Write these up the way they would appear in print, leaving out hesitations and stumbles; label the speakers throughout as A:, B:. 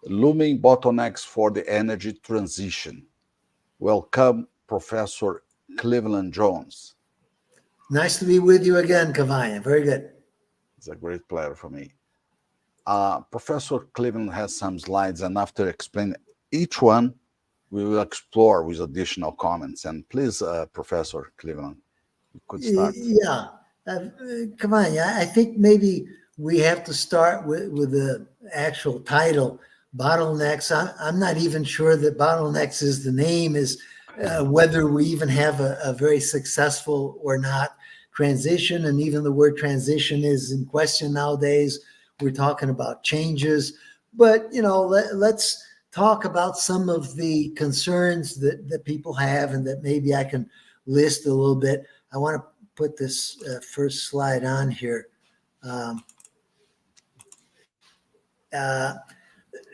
A: Looming bottlenecks for the energy transition. Welcome, Professor Cleveland Jones.
B: Nice to be with you again, Kavaya. Very good.
A: It's a great pleasure for me. Professor Cleveland has some slides, and after explaining each one, we will explore with additional comments. And please, Professor Cleveland, you could start.
B: Yeah. Kavaya, I think maybe we have to start with the actual title, Bottlenecks. I'm not even sure that Bottlenecks is the name, is whether we even have a very successful or not transition. And even the word transition is in question nowadays. We're talking about changes. But, let's talk about some of the concerns that people have and that maybe I can list a little bit. I want to put this first slide on here.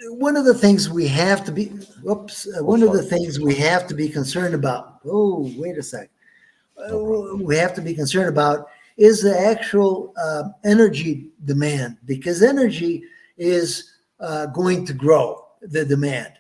B: One of the things we have to be, one of the things we have to be concerned about. Oh, wait a sec. We have to be concerned about is the actual energy demand, because energy is going to grow, the demand.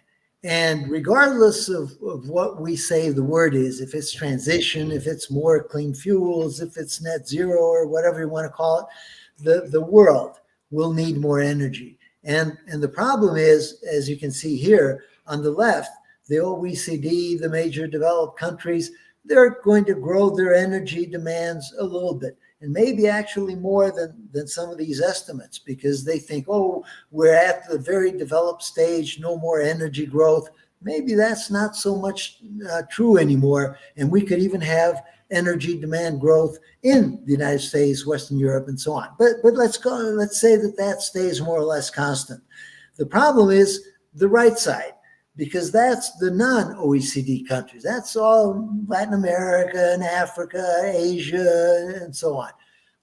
B: And regardless of what we say the word is, if it's transition, if it's more clean fuels, if it's net zero or whatever you want to call it, the world will need more energy. And the problem is, as you can see here on the left, the OECD, the major developed countries, they're going to grow their energy demands a little bit, and maybe actually more than some of these estimates, because they think, oh, we're at the very developed stage, no more energy growth. Maybe that's not so much true anymore, and we could even have energy demand growth in the United States, Western Europe, and so on. But let's say that stays more or less constant. The problem is the right side, because that's the non-OECD countries. That's all Latin America and Africa, Asia, and so on.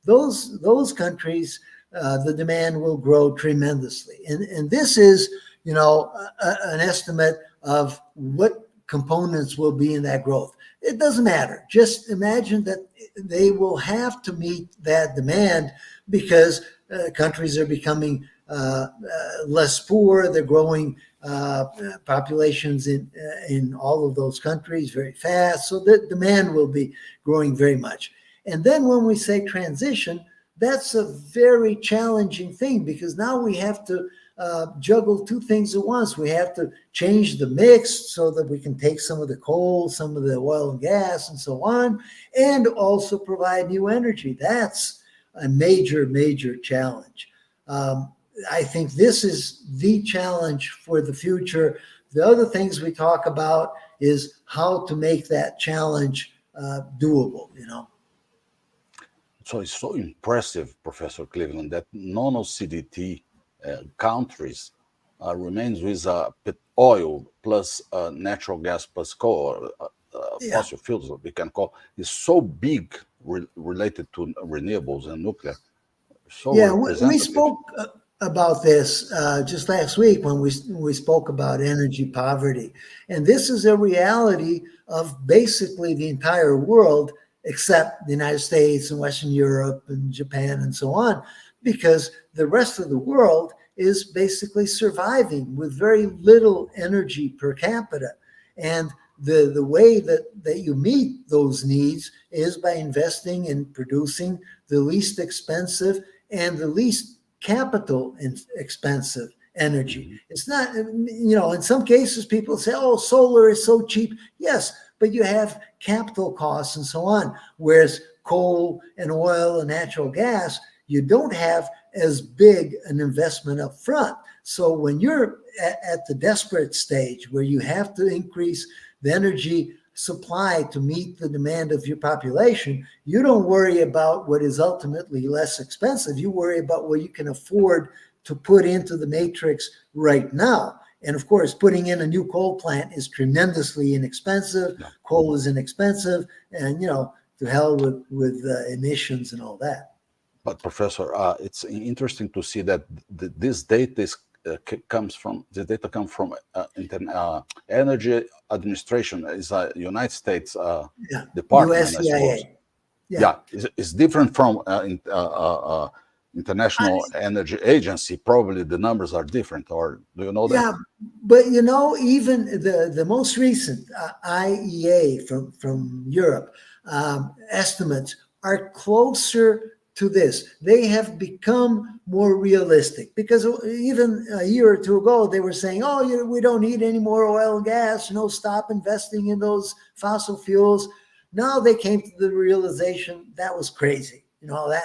B: Those countries, the demand will grow tremendously. And this is, an estimate of what components will be in that growth. It doesn't matter. Just imagine that they will have to meet that demand because countries are becoming less poor. They're growing populations in all of those countries very fast. So the demand will be growing very much. And then when we say transition, that's a very challenging thing, because now we have to juggle two things at once. We have to change the mix so that we can take some of the coal, some of the oil and gas, and so on, and also provide new energy. That's a major, major challenge. I think this is the challenge for the future. The other things we talk about is how to make that challenge doable,
A: So it's so impressive, Professor Cleveland, that non-OCDT countries remains with oil plus natural gas plus coal, fossil fuels, we can call, is so big related to renewables and nuclear. So
B: we spoke about this just last week when we spoke about energy poverty. And this is a reality of basically the entire world, except the United States and Western Europe and Japan and so on, because the rest of the world is basically surviving with very little energy per capita. And the way that you meet those needs is by investing in producing the least expensive and the least capital expensive energy. It's not, in some cases people say, oh, solar is so cheap. Yes, but you have capital costs and so on. Whereas coal and oil and natural gas, you don't have as big an investment up front. So when you're at the desperate stage where you have to increase the energy supply to meet the demand of your population, you don't worry about what is ultimately less expensive. You worry about what you can afford to put into the matrix right now. And of course, putting in a new coal plant is tremendously inexpensive. Yeah. Coal is inexpensive, and to hell with emissions and all that.
A: But Professor, it's interesting to see that this data comes from Energy Administration, is a United States department.
B: USCIA.
A: I suppose. Yeah, it's different from International Energy Agency, probably the numbers are different, or do you know that?
B: Yeah, but even the most recent IEA from Europe estimates are closer to this. They have become more realistic because even a year or two ago they were saying, "Oh, we don't need any more oil and gas. Stop investing in those fossil fuels." Now they came to the realization that was crazy.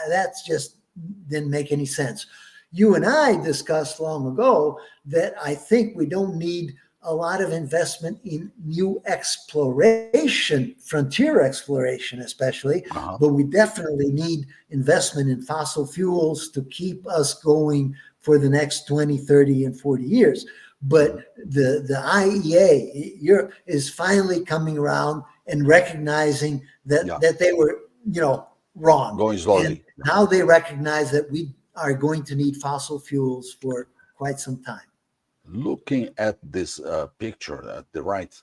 B: That's just didn't make any sense. You and I discussed long ago that I think we don't need a lot of investment in new exploration, frontier exploration especially,
A: Uh-huh.
B: but we definitely need investment in fossil fuels to keep us going for the next 20, 30, and 40 years.
A: Mhm.
B: But the IEA Europe is finally coming around and recognizing
A: Yeah,
B: that they were, wrong.
A: going
B: And
A: slowly.
B: now they recognize that we are going to need fossil fuels for quite some time.
A: Looking at this picture at the right,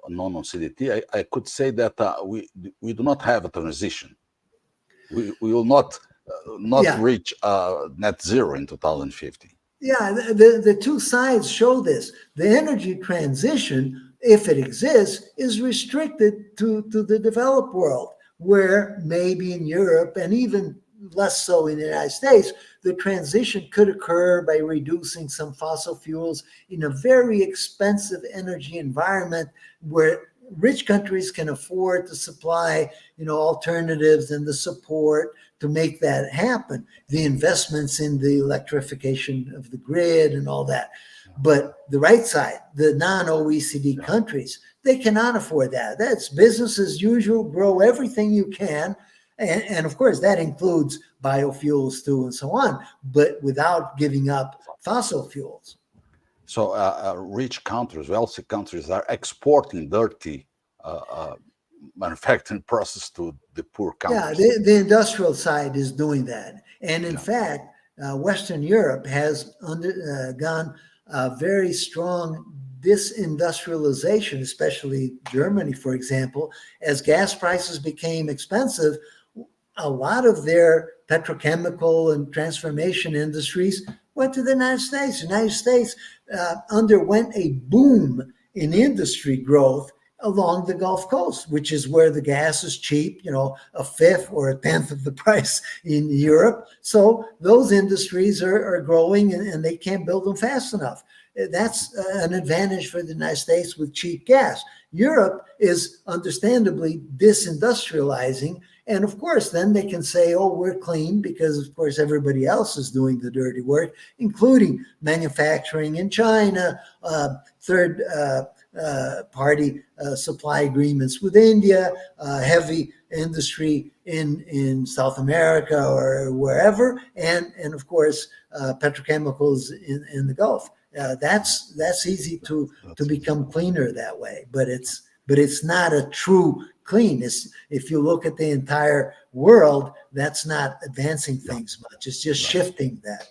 A: non-CDT, I could say that we do not have a transition. We will not
B: Yeah,
A: reach net zero in 2050.
B: yeah. The two sides show this. The energy transition, if it exists, is restricted to the developed world, where maybe in Europe and even less so in the United States, the transition could occur by reducing some fossil fuels in a very expensive energy environment where rich countries can afford to supply, alternatives and the support to make that happen. The investments in the electrification of the grid and all that. But the right side, the non-OECD
A: Yeah.
B: countries, they cannot afford that. That's business as usual, grow everything you can. And of course, that includes biofuels too, and so on, but without giving up fossil fuels.
A: So rich countries, wealthy countries are exporting dirty manufacturing process to the poor
B: Yeah,
A: countries.
B: the industrial side is doing that. And in
A: Yeah.
B: fact, Western Europe has undergone a very strong disindustrialization, especially Germany, for example. As gas prices became expensive, a lot of their petrochemical and transformation industries went to the United States. The United States underwent a boom in industry growth along the Gulf Coast, which is where the gas is cheap, a fifth or a tenth of the price in Europe. So those industries are growing and they can't build them fast enough. That's an advantage for the United States with cheap gas. Europe is understandably disindustrializing. And of course, then they can say, oh, we're clean because, of course, everybody else is doing the dirty work, including manufacturing in China, third party supply agreements with India, heavy industry in South America or wherever, and of course, petrochemicals in the Gulf. That's easy to
A: That's easy.
B: become cleaner that way, but it's not a true clean. If you look at the entire world, that's not advancing
A: Yeah,
B: things much. It's just
A: right.
B: shifting that.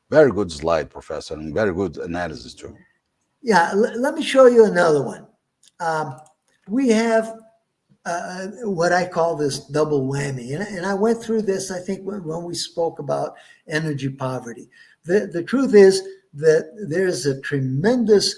A: Very good slide, Professor, and very good analysis too.
B: Yeah, let me show you another one. Um, we have what I call this double whammy. And I went through this, I think, when we spoke about energy poverty. The truth is that there's a tremendous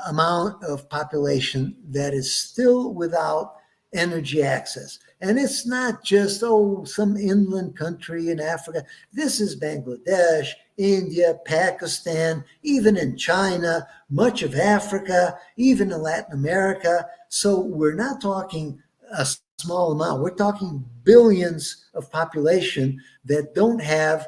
B: amount of population that is still without energy access. And it's not just, some inland country in Africa. This is Bangladesh, India, Pakistan, even in China, much of Africa, even in Latin America. So we're not talking a small amount. We're talking billions of population that don't have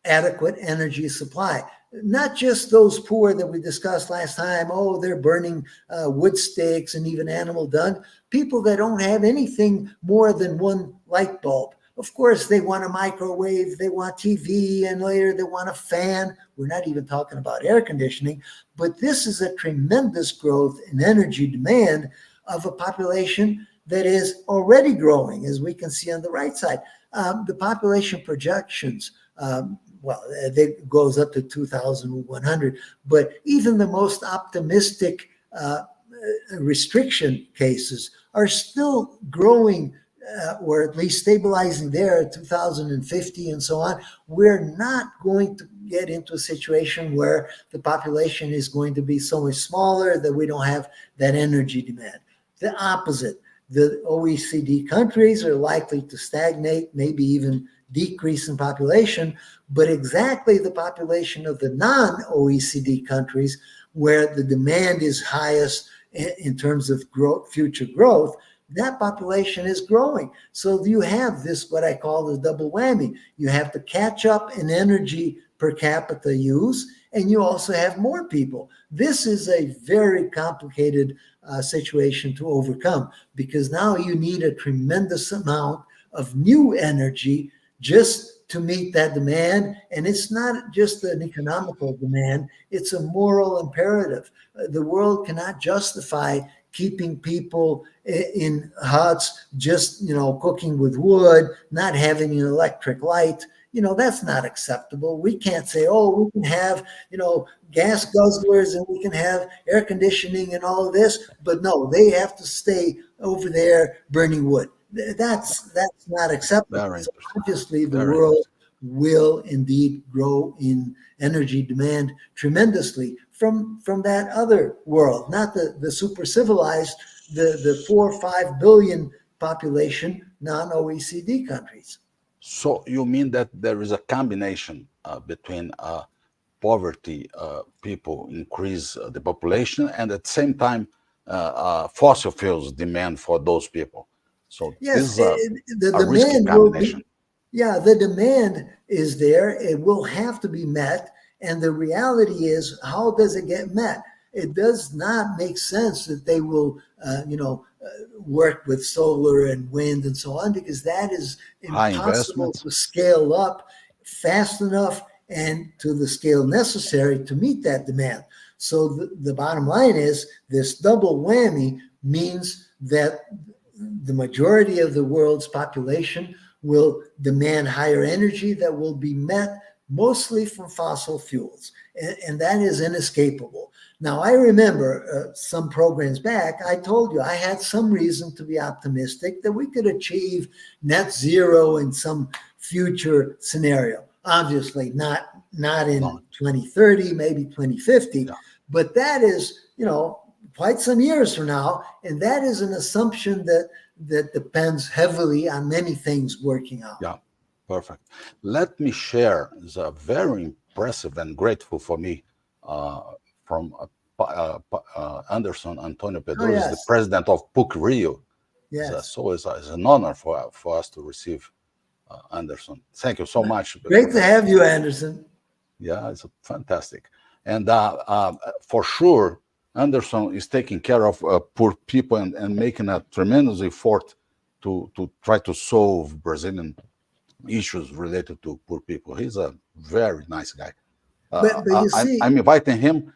B: adequate energy supply. Not just those poor that we discussed last time. Oh, they're burning wood sticks and even animal dung. People that don't have anything more than one light bulb. Of course, they want a microwave, they want TV, and later they want a fan. We're not even talking about air conditioning, but this is a tremendous growth in energy demand of a population that is already growing, as we can see on the right side. The population projections, it goes up to 2,100, but even the most optimistic restriction cases are still growing or at least stabilizing there at 2050 and so on, we're not going to get into a situation where the population is going to be so much smaller that we don't have that energy demand. The opposite. The OECD countries are likely to stagnate, maybe even decrease in population, but exactly the population of the non-OECD countries where the demand is highest in terms of growth, future growth, that population is growing. So you have this, what I call the double whammy. You have to catch up in energy per capita use, and you also have more people. This is a very complicated situation to overcome because now you need a tremendous amount of new energy just to meet that demand. And it's not just an economical demand, it's a moral imperative. The world cannot justify keeping people in huts, just, cooking with wood, not having an electric light. That's not acceptable. We can't say, oh, we can have, gas guzzlers and we can have air conditioning and all of this, but no, they have to stay over there burning wood. That's not acceptable.
A: Very
B: So
A: interesting.
B: obviously the
A: Very
B: world
A: interesting.
B: will indeed grow in energy demand tremendously from that other world, not the super civilized, the 4 or 5 billion population non-OECD countries.
A: So you mean that there is a combination between poverty, people increase the population, and at the same time, fossil fuels demand for those people. So this
B: Yes,
A: is
B: the
A: a risky
B: demand will be,
A: combination.
B: yeah, the demand is there. It will have to be met. And the reality is, how does it get met? It does not make sense that they will, work with solar and wind and so on, because that is
A: High
B: impossible
A: investments.
B: to scale up fast enough and to the scale necessary to meet that demand. So the bottom line is this double whammy means that the majority of the world's population will demand higher energy that will be met mostly from fossil fuels. And that is inescapable. Now, I remember some programs back, I told you I had some reason to be optimistic that we could achieve net zero in some future scenario. Obviously, not in
A: No,
B: 2030, maybe 2050,
A: yeah,
B: but that is, quite some years from now. And that is an assumption that depends heavily on many things working out.
A: yeah, perfect. Let me share. It's a very impressive and grateful for me uh, from Anderson Antonio
B: Oh,
A: Pedroso, is the
B: yes.
A: president of PUC Rio.
B: Yes.
A: It's an honor for us to receive Anderson. Thank you so much,
B: Great to
A: Professor.
B: have you, Anderson.
A: Yeah, it's fantastic. And for sure, Anderson is taking care of poor people and making a tremendous effort to try to solve Brazilian issues related to poor people. He's a very nice guy.
B: But you see,
A: I'm inviting him.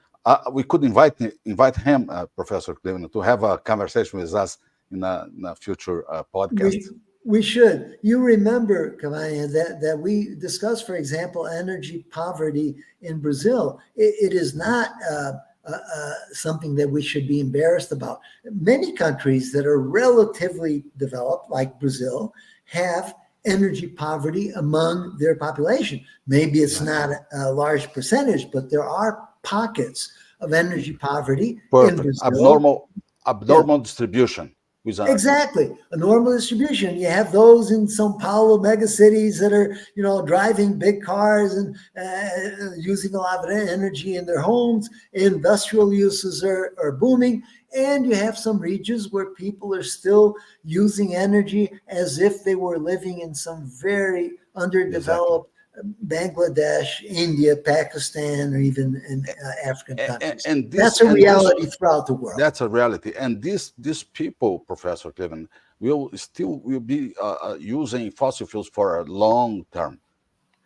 A: We could invite him, Professor Cleveland, to have a conversation with us in a future podcast.
B: we should. You remember, Cavania, that we discussed, for example, energy poverty in Brazil. It is not something that we should be embarrassed about. Many countries that are relatively developed, like Brazil, have energy poverty among their population. Maybe it's
A: Exactly.
B: not a large percentage, but there are pockets of energy poverty in
A: Perfect.
B: Brazil. Yeah,
A: Abnormal distribution. With a,
B: exactly. A normal distribution. You have those in Sao Paulo megacities that are, driving big cars and using a lot of energy in their homes. Industrial uses are booming. And you have some regions where people are still using energy as if they were living in some very
A: exactly.
B: underdeveloped Bangladesh, India, Pakistan, or even in African countries.
A: And this
B: That's a
A: and this
B: reality throughout the world.
A: that's a reality. And these people, Professor Cleveland, will be using fossil fuels for a long term.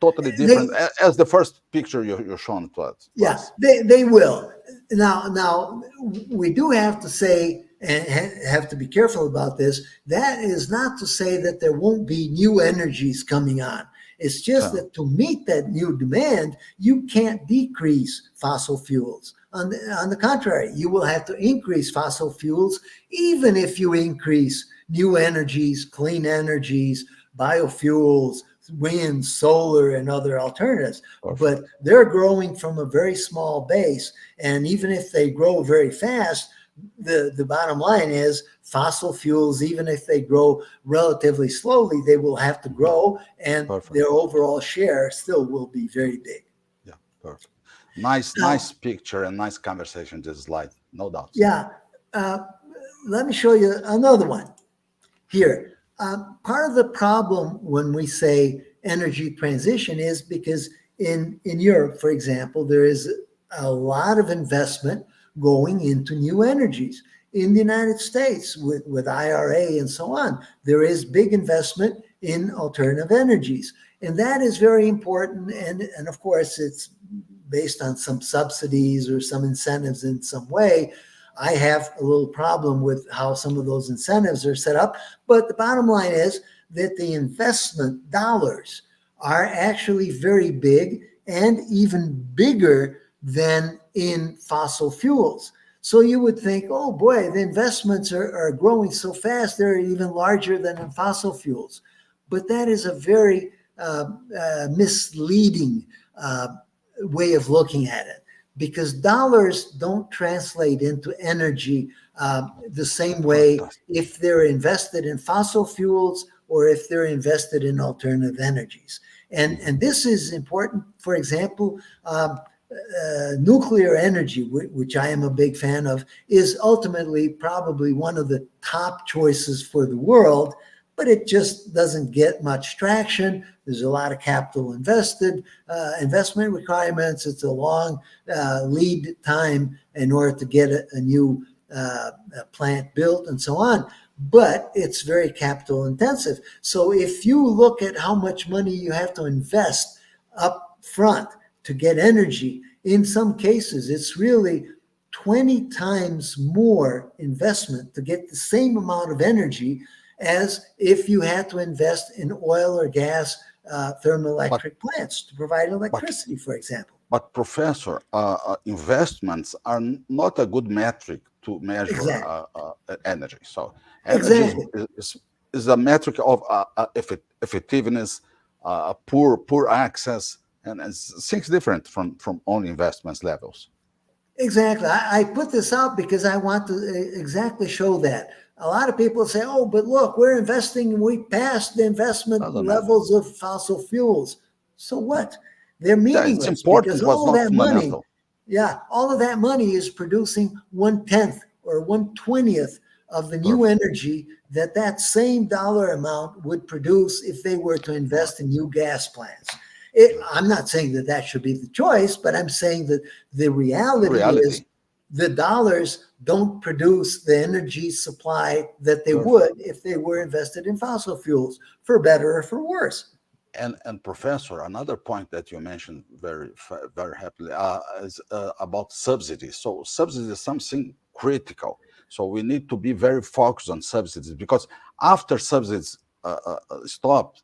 A: Totally
B: They,
A: different as the first picture you're showing to
B: Yeah,
A: us.
B: they will. Now we do have to say and have to be careful about this. That is not to say that there won't be new energies coming on. It's just
A: So,
B: that to meet that new demand, you can't decrease fossil fuels. On the contrary, you will have to increase fossil fuels, even if you increase new energies, clean energies, biofuels, wind, solar, and other alternatives. But
A: Perfect.
B: they're growing from a very small base. And even if they grow very fast, the bottom line is fossil fuels, even if they grow relatively slowly, they will have to grow, and
A: Perfect.
B: their overall share still will be very big.
A: Yeah, perfect. Nice,
B: Now,
A: nice picture and nice conversation. This slide, no doubts.
B: yeah, uh, let me show you another one here. Part of the problem when we say energy transition is because in Europe, for example, there is a lot of investment going into new energies. In the United States, with IRA and so on, there is big investment in alternative energies. And that is very important. And of course, it's based on some subsidies or some incentives in some way. I have a little problem with how some of those incentives are set up. But the bottom line is that the investment dollars are actually very big and even bigger than in fossil fuels. So you would think, oh boy, the investments are growing so fast, they're even larger than in fossil fuels. But that is a very misleading way of looking at it, because dollars don't translate into energy the same way
A: Fantastic.
B: if they're invested in fossil fuels or if they're invested in alternative energies. And this is important. For example, nuclear energy, which I am a big fan of, is ultimately probably one of the top choices for the world, but it just doesn't get much traction. There's a lot of capital invested, investment requirements. It's a long lead time in order to get a new plant built and so on. But it's very capital intensive. So if you look at how much money you have to invest up front to get energy, in some cases, it's really 20 times more investment to get the same amount of energy as if you had to invest in oil or gas
A: But
B: thermoelectric plants to provide
A: but
B: electricity, for example.
A: but Professor, investments are not a good metric to measure
B: Exactly.
A: energy. So energy
B: Exactly.
A: is a metric of effectiveness, poor access, and things different from only investments levels.
B: Exactly. I put this out because I want to exactly show that. A lot of people say, oh, but look, we're investing, we passed the investment
A: Doesn't matter.
B: levels of fossil fuels. So what? They're
A: Yeah, it's
B: meaningless because
A: important, was
B: all of
A: not
B: that money,
A: fundamental.
B: yeah, all of that money is producing 1/10 or 1/20th of the new
A: Perfect.
B: energy that that same dollar amount would produce if they were to
A: Right.
B: invest in new gas plants.
A: Yeah.
B: I'm not saying that that should be the choice, but I'm saying that the
A: The
B: reality is
A: reality.
B: the dollars don't produce the energy supply that they
A: Perfect.
B: would if they were invested in fossil fuels, for better or for worse.
A: And Professor, another point that you mentioned very happily is about subsidies. So subsidies is something critical. So we need to be very focused on subsidies, because after subsidies stop,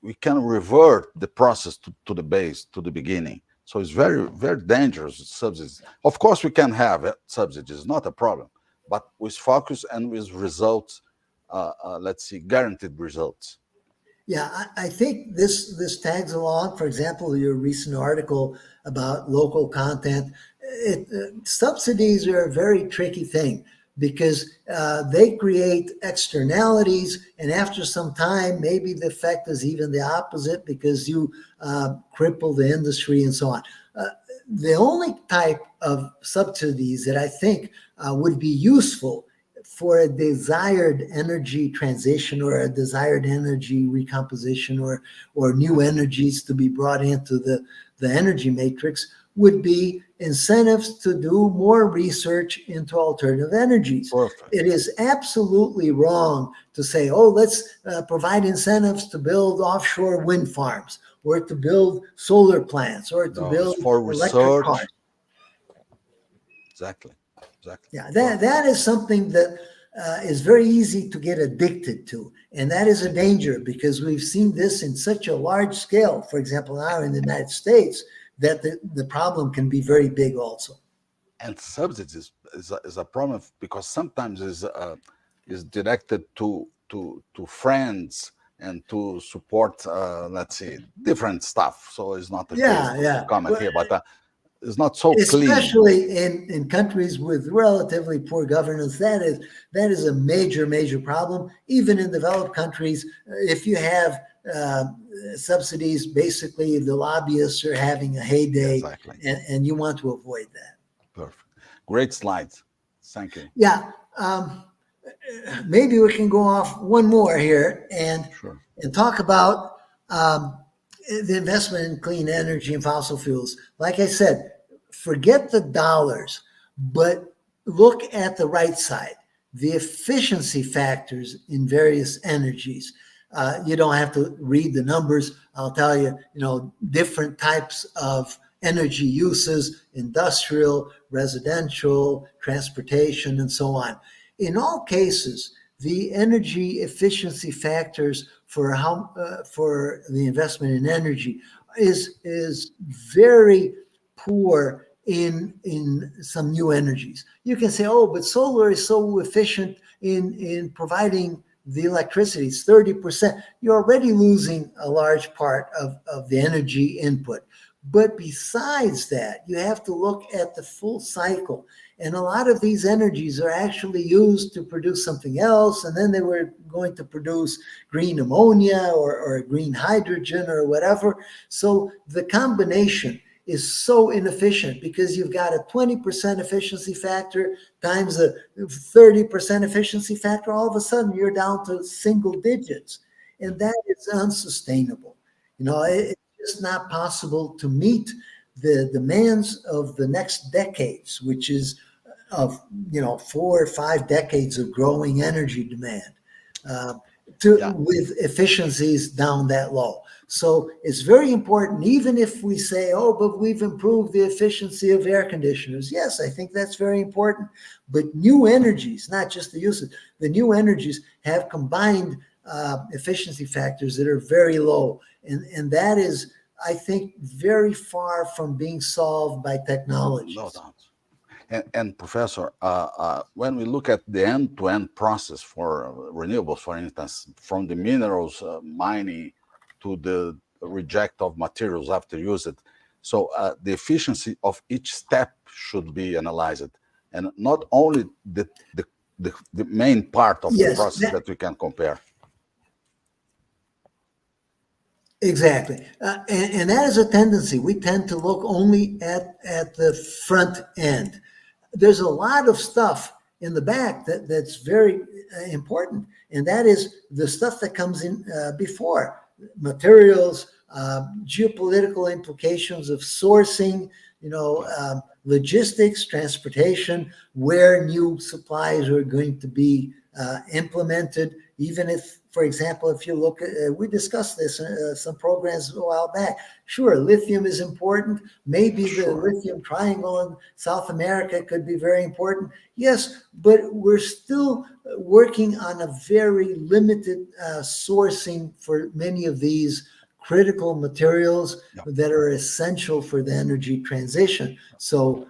A: we can revert the process to the base, to the beginning. So it's very dangerous subsidies. Of course, we can have subsidies, not a problem, but with focus and with results. Let's see, guaranteed results.
B: Yeah, I think this tags along. For example, your recent article about local content. Subsidies are a very tricky thing because they create externalities, and after some time, maybe the effect is even the opposite because you cripple the industry and so on. The only type of subsidies that I think would be useful for a desired energy transition or a desired energy recomposition or new energies to be brought into the energy matrix would be incentives to do more research into alternative energies.
A: Perfect.
B: It is absolutely wrong to say, oh, let's provide incentives to build offshore wind farms or to build solar plants or to
A: No, it's
B: build
A: for
B: electric cars.
A: research. Exactly. Exactly.
B: Yeah,
A: Perfect.
B: that is something that is very easy to get addicted to. And that is a danger because we've seen this in such a large scale, for example, now in the United States, that the problem can be very big also.
A: And subsidies is a problem because sometimes is is directed to friends and to support, let's see, different stuff. So it's not the case
B: Yeah,
A: to
B: yeah.
A: comment
B: Well,
A: here, but it's not so clean.
B: especially in countries with relatively poor governance, that is a major problem. Even in developed countries, if you have uh, subsidies, basically the lobbyists are having a heyday,
A: Exactly.
B: and you want to avoid that.
A: Perfect. Great slides. Thank you.
B: Yeah. Maybe we can go off one more here
A: Sure.
B: and talk about um, the investment in clean energy and fossil fuels. Like I said, forget the dollars, but look at the right side, the efficiency factors in various energies. You don't have to read the numbers. I'll tell you, different types of energy uses, industrial, residential, transportation, and so on. In all cases, the energy efficiency factors for the investment in energy is very poor in some new energies. You can say, oh, but solar is so efficient in providing the electricity. It's 30%. You're already losing a large part of the energy input. But besides that, you have to look at the full cycle. And a lot of these energies are actually used to produce something else. And then they were going to produce green ammonia or green hydrogen or whatever. So the combination is so inefficient because you've got a 20% efficiency factor times a 30% efficiency factor. All of a sudden, you're down to single digits. And that is unsustainable. It's just not possible to meet the demands of the next decades, which is of 4 or 5 decades of growing energy demand, uh,
A: Yeah.
B: with efficiencies down that low. So it's very important, even if we say, oh, but we've improved the efficiency of air conditioners. Yes, I think that's very important. But new energies, not just the uses, the new energies have combined efficiency factors that are very low. And that is, I think, very far from being solved by
A: No
B: technologies.
A: doubt. And Professor, when we look at the end-to-end process for renewables, for instance, from the minerals mining to the reject of materials after use it, so the efficiency of each step should be analyzed, and not only the main part of the
B: Yes,
A: process that we can compare.
B: exactly. And that is a tendency. We tend to look only at the front end. There's a lot of stuff in the back that's very important, and that is the stuff that comes in before materials, geopolitical implications of sourcing, logistics, transportation, where new supplies are going to be implemented. Even if, for example, if you look at, we discussed this some programs a while back. Sure, lithium is important. Maybe the
A: Sure.
B: lithium triangle in South America could be very important. Yes, but we're still working on a very limited sourcing for many of these critical materials
A: Yeah.
B: that are essential for the energy transition. So,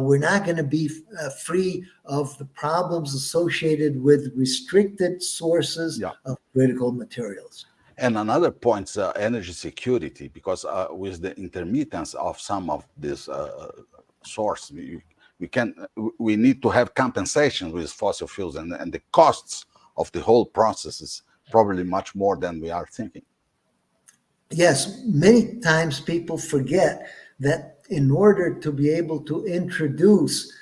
B: we're not going to be free of the problems associated with restricted sources
A: Yeah.
B: of critical materials.
A: And another point is energy security, because with the intermittence of some of this source, we need to have compensation with fossil fuels, and the costs of the whole process is probably much more than we are thinking.
B: Yes, many times people forget that in order to be able to introduce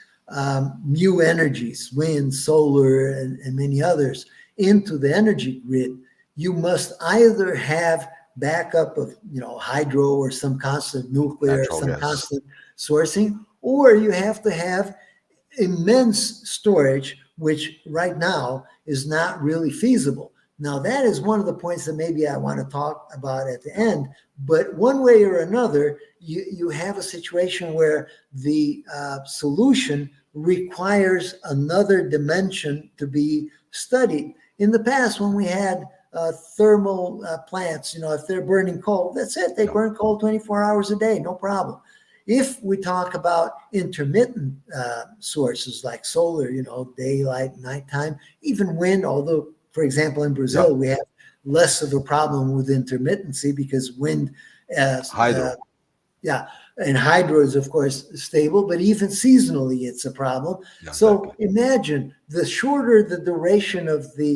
B: new energies, wind, solar, and many others, into the energy grid, you must either have backup of hydro or some constant nuclear or
A: Natural
B: some
A: gas.
B: constant sourcing, or you have to have immense storage, which right now is not really feasible. Now, that is one of the points that maybe I want to talk about at the end. But one way or another, you have a situation where the solution requires another dimension to be studied. In the past, when we had thermal plants, if they're burning coal, that's it. They
A: Yeah.
B: burn coal 24 hours a day, no problem. If we talk about intermittent sources like solar, daylight, nighttime, even wind, although, for example, in
A: Yeah.
B: Brazil, we have less of a problem with intermittency because wind, uh, uh,
A: Hydro.
B: yeah, and hydro is, of course, stable, but even seasonally, it's a problem.
A: Yeah,
B: So
A: exactly.
B: imagine the shorter the duration of the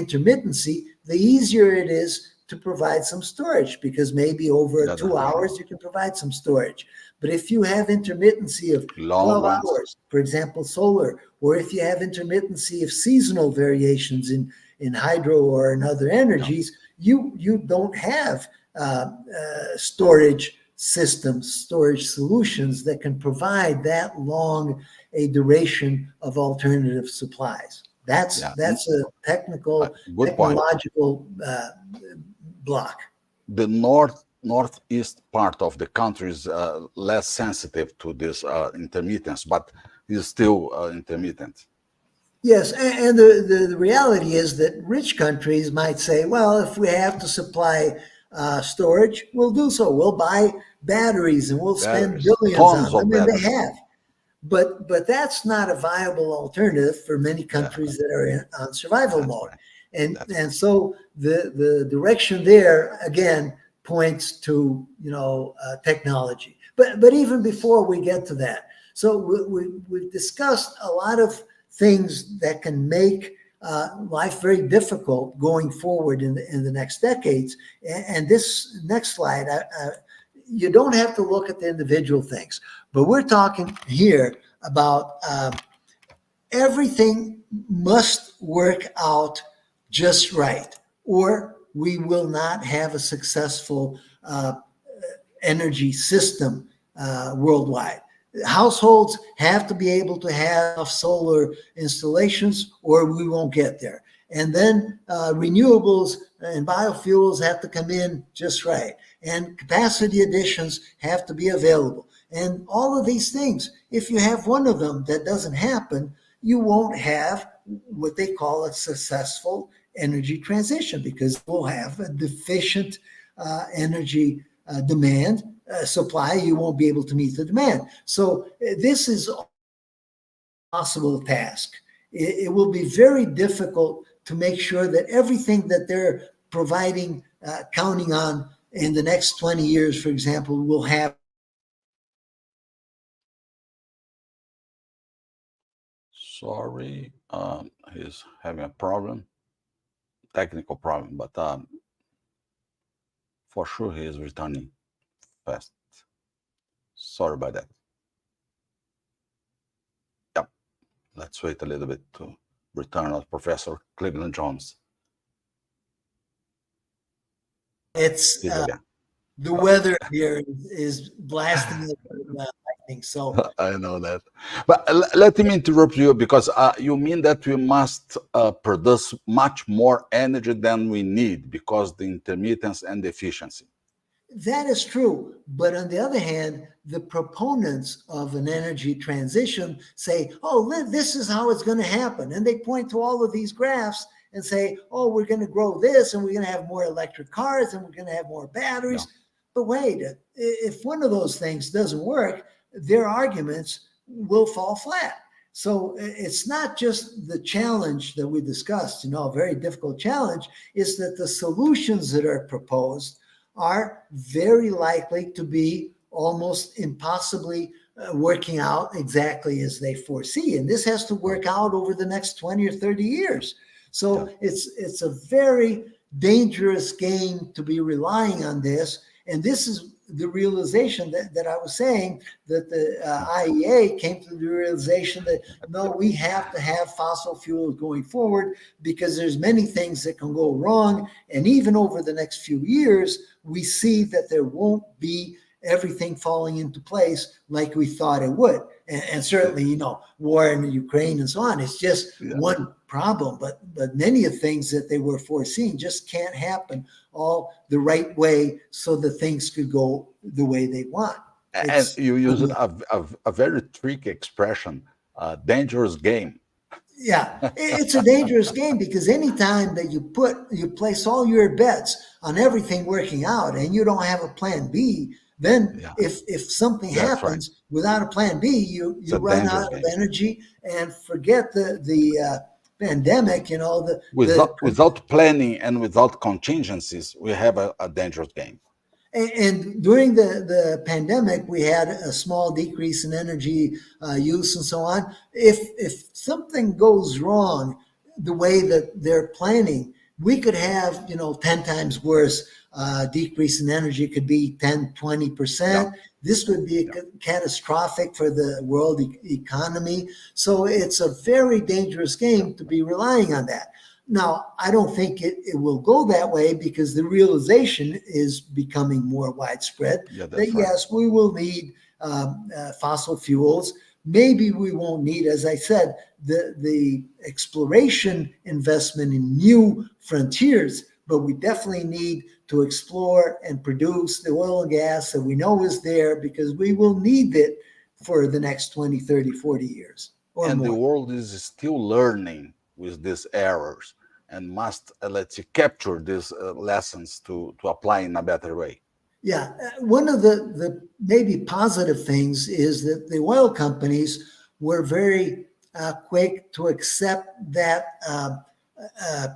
B: intermittency, the easier it is to provide some storage because maybe over
A: Yeah,
B: 2 hours you can provide some storage. But if you have intermittency of
A: long
B: 12
A: ones.
B: hours, for example, solar, or if you have intermittency of seasonal variations in hydro or in other
A: Yeah.
B: energies, you don't have storage systems, storage solutions that can provide that long a duration of alternative supplies. That's
A: Yeah.
B: that's a
A: Good point.
B: technological block.
A: The northeast part of the country is less sensitive to this intermittence, but is still intermittent.
B: Yes, and the reality is that rich countries might say, well, if we have to supply storage, we'll do so. We'll buy batteries and we'll spend
A: Batteries,
B: billions
A: tons
B: on them,
A: of
B: and they
A: batteries.
B: have. But that's not a viable alternative for many
A: Yeah,
B: countries that are on survival
A: that's
B: mode.
A: right.
B: And
A: That's right.
B: and so the direction there again points to technology. But even before we get to that, so we've discussed a lot of things that can make life very difficult going forward in the next decades. And this next slide, you don't have to look at the individual things, but we're talking here about everything must work out just right, or we will not have a successful energy system worldwide. Households have to be able to have solar installations, or we won't get there. And then renewables and biofuels have to come in just right. And capacity additions have to be available. And all of these things, if you have one of them that doesn't happen, you won't have what they call a successful energy transition because we'll have a deficient energy demand supply. You won't be able to meet the demand. So this is a possible task. It will be very difficult to make sure that everything that they're providing, counting on in the next 20 years, for example, will have.
A: Sorry, he's having a problem, technical problem, but for sure he is returning fast. Sorry about that. Yep. Let's wait a little bit to return of Professor Cleveland Jones.
B: It's
A: He's again.
B: the weather here is blasting us with lightning. So
A: I know that. But let me interrupt you because you mean that we must produce much more energy than we need because the intermittence and the efficiency.
B: that is true. But on the other hand, the proponents of an energy transition say, oh, this is how it's going to happen. And they point to all of these graphs and say, oh, we're going to grow this and we're going to have more electric cars and we're going to have more
A: Yeah.
B: batteries. But wait, if one of those things doesn't work, their arguments will fall flat. So it's not just the challenge that we discussed, a very difficult challenge, is that the solutions that are proposed are very likely to be almost impossibly working out exactly as they foresee. And this has to work out over the next 20 or 30 years. So it's a very dangerous game to be relying on this. And this is the realization that I was saying, that the IEA came to the realization that no, we have to have fossil fuels going forward because there's many things that can go wrong. And even over the next few years, we see that there won't be everything falling into place like we thought it would. And certainly, war in Ukraine and so on, it's just one problem, but many of things that they were foreseeing just can't happen all the right way so that things could go the way they want.
A: And you used a very tricky expression, dangerous game.
B: Yeah, it's a dangerous game because anytime that you place all your bets on everything working out and you don't have a plan B, Then
A: Yeah,
B: if something
A: that's right.
B: happens without a plan B,
A: It's
B: you
A: a
B: run
A: dangerous
B: out of
A: game.
B: energy and forget the pandemic. The
A: Without planning and without contingencies, we have a dangerous game.
B: And during the pandemic, we had a small decrease in energy use and so on. If something goes wrong, the way that they're planning, we could have 10 times worse decrease in energy. It could be 10,
A: Yeah,
B: 20%. This would be
A: yeah.
B: catastrophic for the world economy. So it's a very dangerous
A: Yeah,
B: game to be relying on that. Now, I don't think it will go that way because the realization is becoming more widespread
A: yeah,
B: that
A: that's right.
B: yes, we will need fossil fuels. Maybe we won't need, as I said, the exploration investment in new frontiers, but we definitely need to explore and produce the oil and gas that we know is there because we will need it for the next 20, 30, 40 years or
A: And the
B: more.
A: world is still learning with these errors and must, let's say, capture these lessons to apply in a better way.
B: Yeah, one of the maybe positive things is that the oil companies were very quick to accept that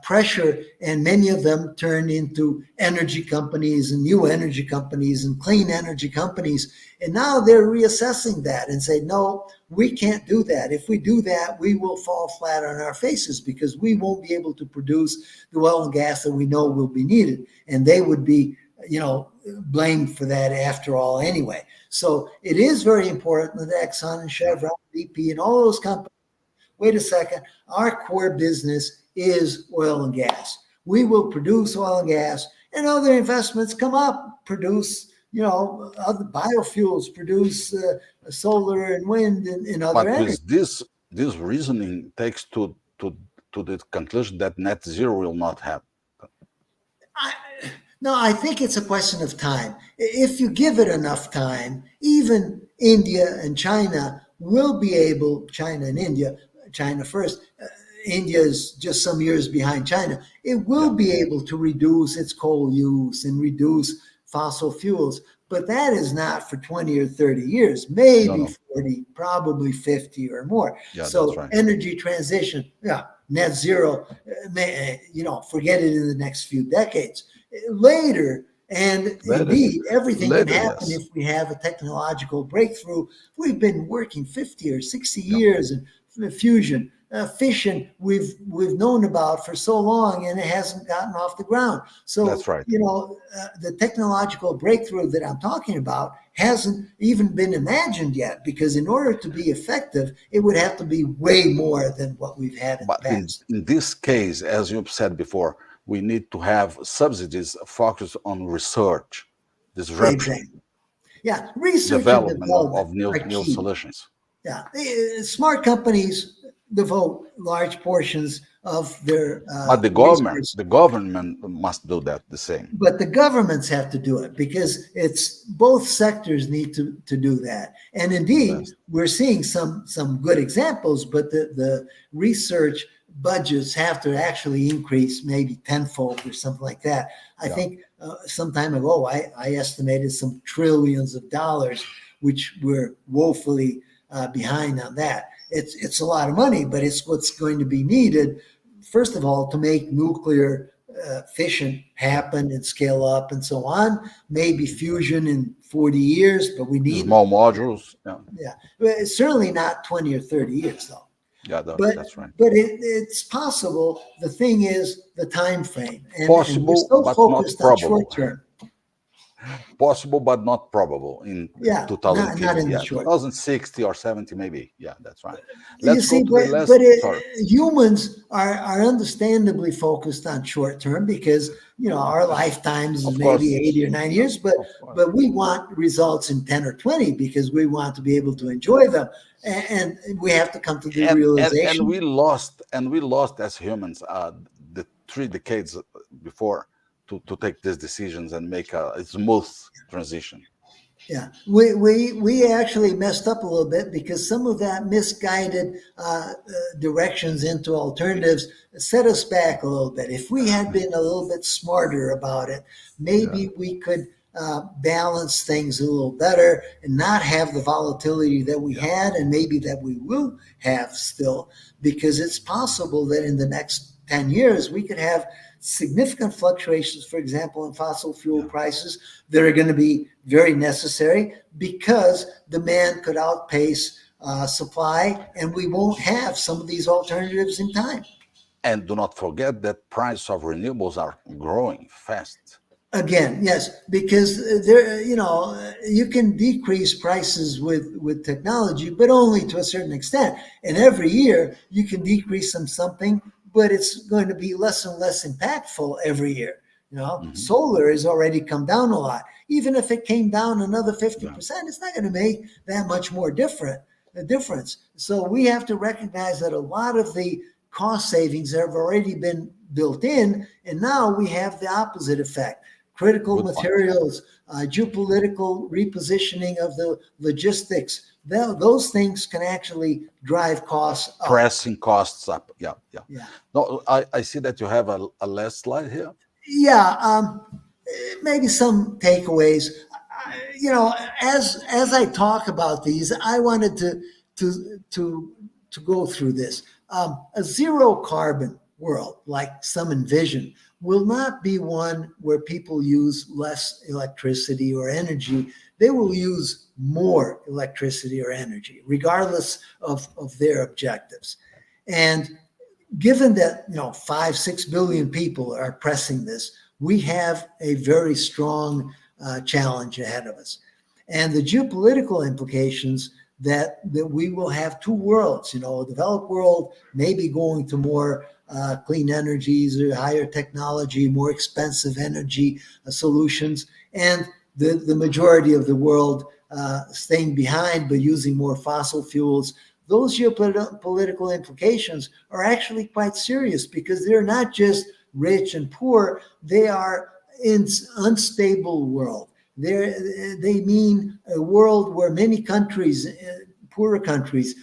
B: pressure, and many of them turned into energy companies and new energy companies and clean energy companies. And now they're reassessing that and say, no, we can't do that. If we do that, we will fall flat on our faces because we won't be able to produce the oil and gas that we know will be needed. And they would be blamed for that after all anyway. So it is very important that Exxon and
A: Yeah,
B: Chevron, BP, and all those companies, wait a second, our core business is oil and gas. We will produce oil and gas, and other investments come up, produce, other biofuels, produce solar and wind and other
A: but
B: energy.
A: with this reasoning takes to the conclusion that net zero will not happen.
B: I, no, I think it's a question of time. If you give it enough time, even India and China will be able, China and India, China first, India is just some years behind China, it will
A: Yeah,
B: be able to reduce its coal use and reduce fossil fuels. But that is not for 20 or 30 years,
A: no,
B: maybe
A: no,
B: 40, probably 50 or more.
A: yeah, that's
B: So
A: right.
B: energy transition, yeah, net zero, forget it in the next few decades. Later, and
A: Later,
B: indeed, everything can
A: later,
B: happen
A: yes,
B: if we have a technological breakthrough. We've been working 50 or 60
A: yeah,
B: years in fusion, fission we've known about for so long, and it hasn't gotten off the ground.
A: that's
B: So,
A: right.
B: the technological breakthrough that I'm talking about hasn't even been imagined yet, because in order to be effective, it would have to be way more than what we've had in
A: But
B: the past.
A: in this case, as you've said before, we need to have subsidies focused on research, disruption,
B: Exactly. Yeah, research and
A: development
B: development
A: of
B: are
A: new
B: key.
A: solutions.
B: Yeah, smart companies devote large portions of their
A: But
B: resource,
A: the government must do that the same.
B: but the governments have to do it because it's both sectors need to do that. And indeed,
A: Yes.
B: we're seeing some good examples, but the research budgets have to actually increase maybe tenfold or something like that. I
A: Yeah.
B: think some time ago I estimated some trillions of dollars, which we're woefully behind on that. It's a lot of money, but it's what's going to be needed. First of all, to make nuclear fission happen and scale up and so on. Maybe fusion in 40 years, but we need,
A: Small modules. Yeah.
B: yeah, well, it's certainly not 20 or 30 years though.
A: Yeah,
B: But
A: that's right.
B: it's possible. The thing is the time frame, and we're
A: Possible,
B: so
A: but not
B: focused on short
A: probable.
B: term.
A: Possible, but not probable in
B: Yeah, not
A: 2050.
B: in the
A: Yeah,
B: short.
A: 2060 or 70, maybe. Yeah, that's right.
B: You
A: Let's go
B: see,
A: to the
B: but
A: last. Sorry.
B: humans are understandably focused on short term because our lifetimes is
A: Of
B: maybe
A: course.
B: 80 or 90
A: Yeah,
B: years, but
A: of course.
B: but we want results in 10 or 20 because we want to be able to enjoy them, and we have to come to the
A: And
B: realization.
A: we lost as humans the 3 decades before to take these decisions and make a smooth transition.
B: Yeah, we actually messed up a little bit because some of that misguided directions into alternatives set us back a little bit. If we had been a little bit smarter about it,
A: Yeah,
B: maybe we could balance things a little better and not have the volatility that we had and maybe that we will have still, because it's possible that in the next 10 years we could have significant fluctuations, for example, in fossil fuel
A: Yeah.
B: prices that are going to be very necessary because demand could outpace supply, and we won't have some of these alternatives in time.
A: And do not forget that price of renewables are growing fast.
B: Again, yes, because there, you can decrease prices with technology, but only to a certain extent. And every year you can decrease them something, but it's going to be less and less impactful every year.
A: Mhm.
B: Solar has already come down a lot. Even if it came down another
A: Yeah.
B: 50%, it's not going to make that much more a difference. So we have to recognize that a lot of the cost savings have already been built in, and now we have the opposite effect. Critical
A: Good point.
B: materials, geopolitical repositioning of the logistics, those things can actually drive costs up.
A: Pressing costs up. Yeah, yeah.
B: Yeah.
A: No, I see that you have a last slide here.
B: Yeah, maybe some takeaways. As I talk about these, I wanted to go through this. A zero carbon world, like some envision, will not be one where people use less electricity or energy. They will use more electricity or energy, regardless of their objectives. And given that 5-6 billion people are pressing this, we have a very strong challenge ahead of us, and the geopolitical implications that we will have two worlds. A developed world maybe going to more clean energies or higher technology, more expensive energy solutions, and the majority of the world staying behind but using more fossil fuels. Those geopolitical implications are actually quite serious because they're not just rich and poor, they are in unstable world. They mean a world where many countries, poorer countries,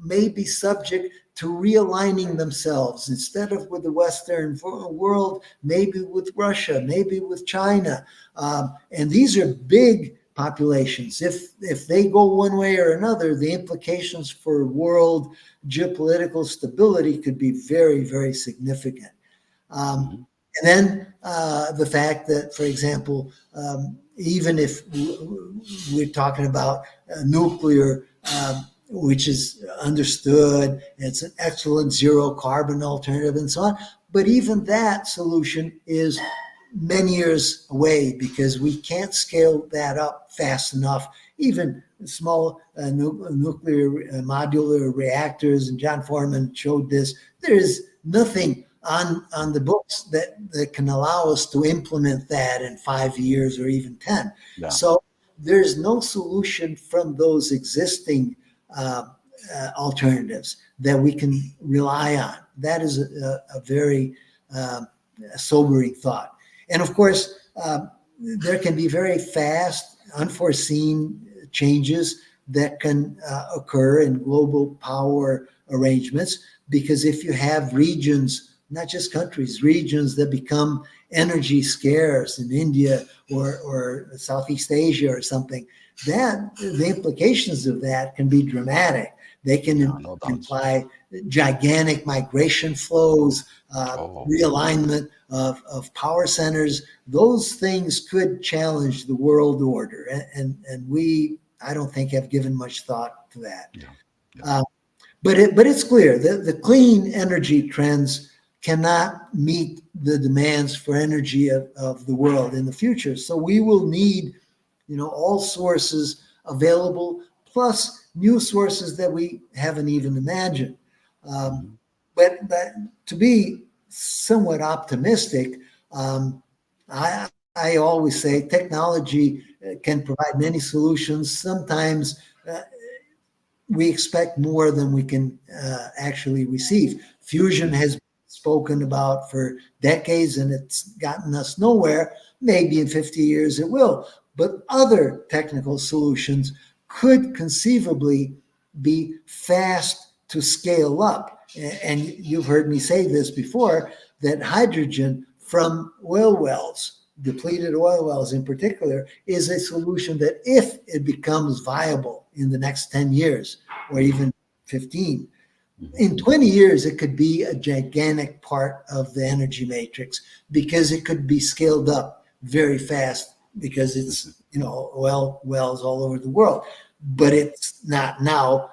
B: may be subject to realigning themselves instead of with the Western world, maybe with Russia, maybe with China. And these are big populations. If they go one way or another, the implications for world geopolitical stability could be very, very significant. Um,
A: Mhm.
B: and then the fact that, for example, even if we're talking about nuclear, which is understood, it's an excellent zero carbon alternative and so on, but even that solution is many years away because we can't scale that up fast enough. Even small nuclear modular reactors, and John Foreman showed this, there is nothing on the books that can allow us to implement that in 5 years or even 10.
A: Yeah.
B: So there's no solution from those existing alternatives that we can rely on. That is a very sobering thought. And of course, there can be very fast, unforeseen changes that can occur in global power arrangements, because if you have regions, not just countries, regions that become energy scarce in India or Southeast Asia or something, that the implications of that can be dramatic. They
A: Yeah,
B: can
A: no doubt.
B: imply gigantic migration flows,
A: Oh,
B: realignment of power centers. Those things could challenge the world order, and we, I don't think, have given much thought to that.
A: yeah, yeah.
B: Uh, but it's clear that the clean energy trends cannot meet the demands for energy of the world in the future. So we will need, all sources available, plus new sources that we haven't even imagined. Um,
A: Mhm.
B: but to be somewhat optimistic, I always say technology can provide many solutions. Sometimes we expect more than we can actually receive. Fusion
A: Yeah.
B: has been spoken about for decades and it's gotten us nowhere. Maybe in 50 years it will. But other technical solutions could conceivably be fast to scale up. And you've heard me say this before, that hydrogen from oil wells depleted oil wells in particular, is a solution that if it becomes viable in the next 10 years or even 15, in 20 years, it could be a gigantic part of the energy matrix because it could be scaled up very fast because it's, oil wells all over the world. But it's not now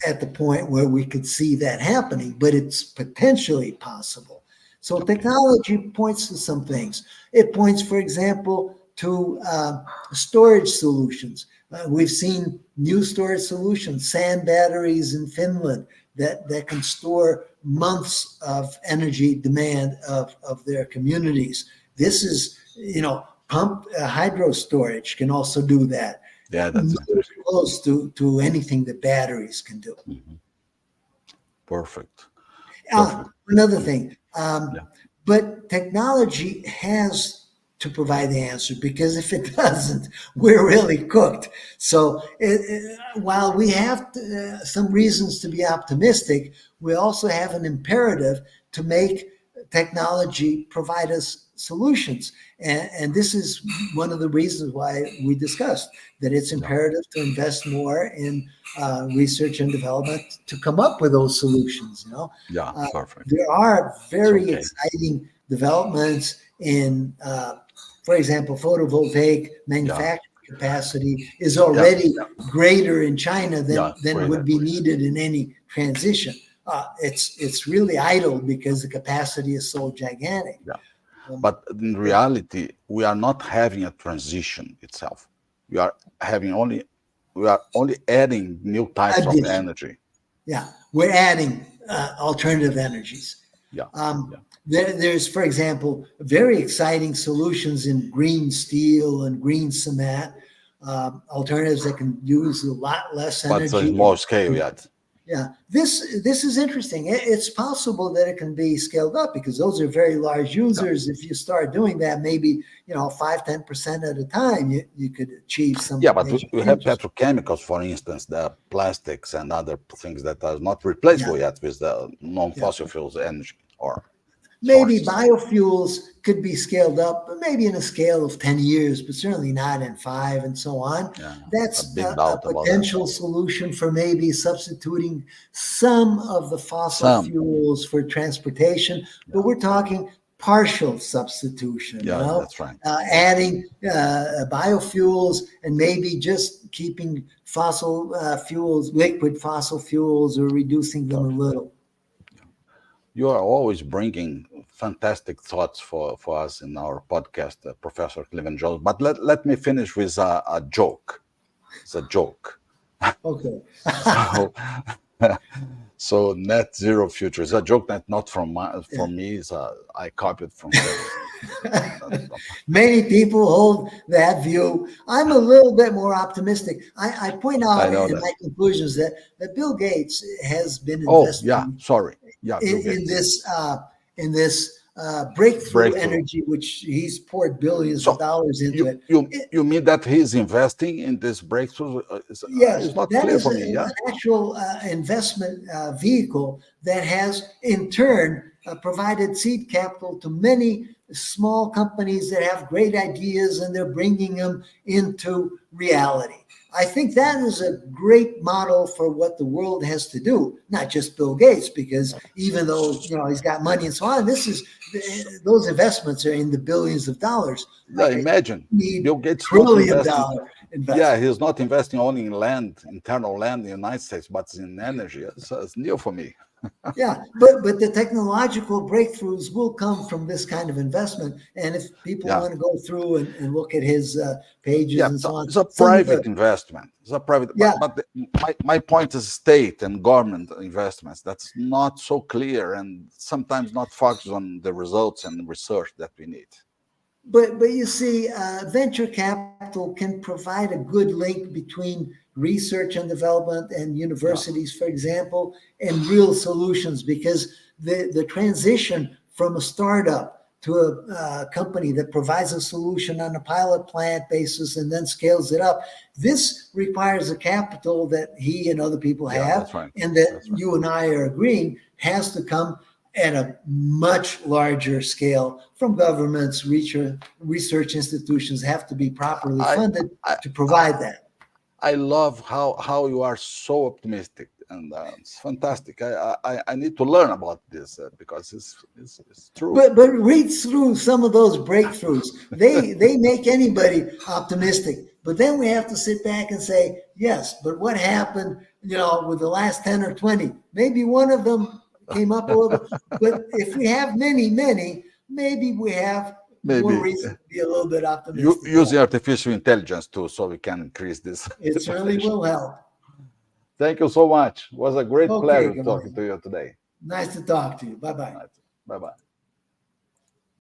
B: at the point where we could see that happening, but it's potentially possible. So technology points to some things. It points, for example, to storage solutions. We've seen new storage solutions, sand batteries in Finland that can store months of energy demand of their communities. This is, pumped hydro storage can also do that.
A: Yeah, that's interesting.
B: Close to anything that batteries can do.
A: Perfect. Perfect.
B: Another thing,
A: Yeah.
B: but technology has to provide the answer, because if it doesn't, we're really cooked. So while we have some reasons to be optimistic, we also have an imperative to make technology provide us solutions. And this is one of the reasons why we discussed that it's imperative to invest more in research and development to come up with those solutions.
A: Yeah, perfect.
B: There are
A: It's
B: very
A: okay.
B: exciting developments in, for example, photovoltaic manufacturing capacity is already greater in China
A: Yeah,
B: than would be needed in any transition. It's really idle because the capacity is so gigantic.
A: Yeah. But in reality, we are not having a transition itself. We are only adding new types of
B: Addition.
A: energy.
B: Yeah, we're adding alternative energies.
A: Yeah.
B: There's, for example, very exciting solutions in green steel and green cement, alternatives that can use a lot less
A: But it's a
B: energy.
A: small scale yet.
B: Yeah, this is interesting. It's possible that it can be scaled up because those are very large users. If you start doing that, maybe 5-10% at a time, you could achieve some.
A: Yeah, but
B: major
A: we have
B: changes.
A: petrochemicals, for instance, the plastics and other things that are not replaceable yet with the non-fossil fuels energy or
B: Maybe
A: sources.
B: biofuels could be scaled up, but maybe in a scale of 10 years, but certainly not in 5 and so on.
A: Yeah,
B: That's
A: a big
B: a
A: doubt about
B: potential solution for maybe substituting some of the fossil
A: Some.
B: fuels for transportation, but we're talking partial substitution,
A: Yeah, that's right.
B: adding biofuels and maybe just keeping fossil fuels, liquid fossil fuels, or reducing them a little.
A: You are always bringing fantastic thoughts for us in our podcast, Professor Cleveland Jones. But let me finish with a joke. It's a joke.
B: Okay.
A: So, so net zero future is a joke that not from me. I copied from him.
B: Many people hold that view. I'm a little bit more optimistic. I point out in my conclusions that Bill Gates has been investing in this breakthrough energy, which he's poured billions of dollars into it.
A: You mean that he's investing in this breakthrough?
B: Yes,
A: it's not
B: that
A: clear
B: is
A: for me.
B: an actual investment vehicle that has in turn provided seed capital to many small companies that have great ideas, and they're bringing them into reality. I think that is a great model for what the world has to do, not just Bill Gates, because even though he's got money and so on, those investments are in the billions of dollars.
A: Yeah, imagine Bill Gates
B: $1 trillion
A: investment.
B: investment.
A: Yeah, he's not investing only in land, internal land in the United States, but in energy. It's new for me.
B: Yeah, but the technological breakthroughs will come from this kind of investment. And if people want to go through and look at his pages and so on.
A: It's a private investment. It's a private, but my point is state and government investments. That's not so clear and sometimes not focused on the results and research that we need.
B: But you see, venture capital can provide a good link between research and development and universities, for example, and real solutions, because the transition from a startup to a company that provides a solution on a pilot plant basis and then scales it up, this requires a capital that he and other people have, and that you and I are agreeing has to come at a much larger scale from governments, research institutions have to be properly
A: I,
B: funded
A: I,
B: to provide that.
A: I love how you are so optimistic, and it's fantastic. I need to learn about this because it's true.
B: But read through some of those breakthroughs. They make anybody optimistic. But then we have to sit back and say, yes, but what happened, with the last 10 or 20? Maybe one of them came up a little, but if we have many, maybe we have more
A: Maybe
B: reason to be a little bit optimistic.
A: using artificial intelligence too, so we can increase this
B: It certainly
A: potential.
B: will help.
A: Thank you so much. It was a great
B: Okay,
A: pleasure
B: Gamal.
A: talking to you today.
B: Nice to talk to you. Bye-bye.
A: Bye bye.